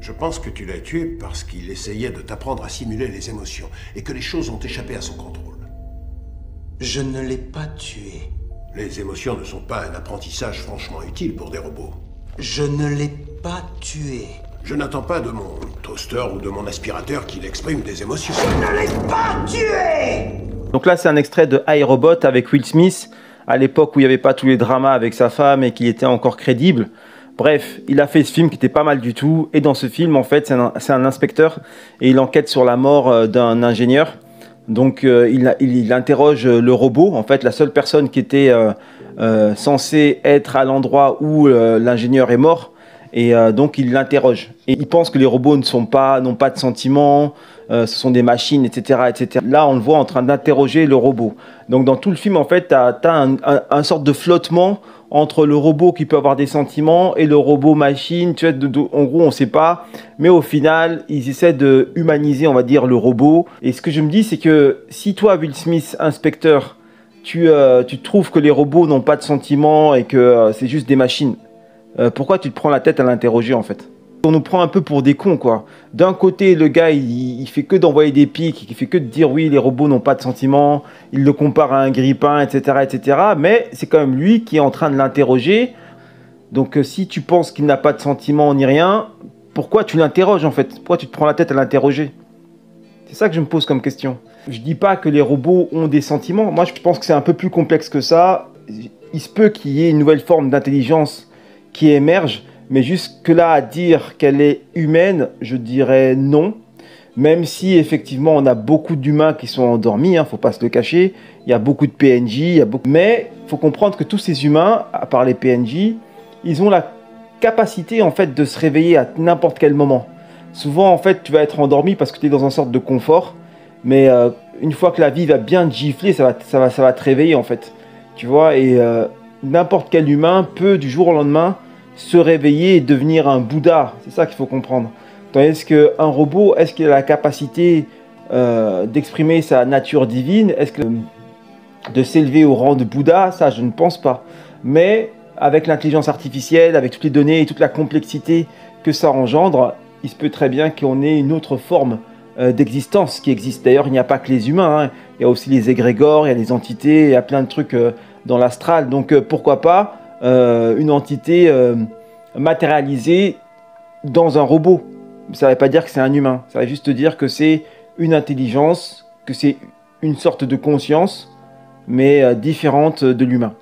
Je pense que tu l'as tué parce qu'il essayait de t'apprendre à simuler les émotions et que les choses ont échappé à son contrôle. Je ne l'ai pas tué. Les émotions ne sont pas un apprentissage franchement utile pour des robots. Je ne l'ai pas tué. Je n'attends pas de mon toaster ou de mon aspirateur qu'il exprime des émotions. Je ne l'ai pas tué! Donc là, c'est un extrait de iRobot avec Will Smith, à l'époque où il n'y avait pas tous les dramas avec sa femme et qu'il était encore crédible. Bref, il a fait ce film qui était pas mal du tout. Et dans ce film, en fait, c'est un inspecteur et il enquête sur la mort d'un ingénieur. Donc, il interroge le robot, en fait, la seule personne qui était censée être à l'endroit où l'ingénieur est mort. Et donc, il l'interroge. Et il pense que les robots n'ont pas de sentiments, ce sont des machines, etc., etc. Là, on le voit en train d'interroger le robot. Donc, dans tout le film, en fait, tu as un sorte de flottement entre le robot qui peut avoir des sentiments et le robot machine. Tu vois, en gros, on ne sait pas. Mais au final, ils essaient de humaniser, on va dire, le robot. Et ce que je me dis, c'est que si toi, Will Smith, inspecteur, tu trouves que les robots n'ont pas de sentiments et que c'est juste des machines, pourquoi tu te prends la tête à l'interroger, en fait? On nous prend un peu pour des cons, quoi. D'un côté, le gars, il fait que d'envoyer des pics, il fait que de dire oui, les robots n'ont pas de sentiments, il le compare à un grille-pain, etc., etc. Mais c'est quand même lui qui est en train de l'interroger. Donc si tu penses qu'il n'a pas de sentiments ni rien, pourquoi tu l'interroges, en fait? Pourquoi tu te prends la tête à l'interroger? C'est ça que je me pose comme question. Je dis pas que les robots ont des sentiments. Moi, je pense que c'est un peu plus complexe que ça. Il se peut qu'il y ait une nouvelle forme d'intelligence qui émerge. Mais jusque-là, à dire qu'elle est humaine, je dirais non. Même si, effectivement, on a beaucoup d'humains qui sont endormis, faut pas se le cacher. Il y a beaucoup de PNJ, mais il faut comprendre que tous ces humains, à part les PNJ, ils ont la capacité, en fait, de se réveiller à n'importe quel moment. Souvent, en fait, tu vas être endormi parce que tu es dans une sorte de confort. Mais une fois que la vie va bien te gifler, ça va te réveiller, en fait. Tu vois, et n'importe quel humain peut, du jour au lendemain, se réveiller et devenir un Bouddha. C'est ça qu'il faut comprendre. Tandis qu'un robot, est-ce qu'il a la capacité d'exprimer sa nature divine? Est-ce que de s'élever au rang de Bouddha? Ça, je ne pense pas. Mais avec l'intelligence artificielle, avec toutes les données et toute la complexité que ça engendre, il se peut très bien qu'on ait une autre forme d'existence qui existe. D'ailleurs, il n'y a pas que les humains. Il y a aussi les égrégores, il y a les entités, il y a plein de trucs dans l'astral. Donc, pourquoi pas une entité matérialisée dans un robot. Ça ne veut pas dire que c'est un humain, ça veut juste dire que c'est une intelligence, que c'est une sorte de conscience, mais différente de l'humain.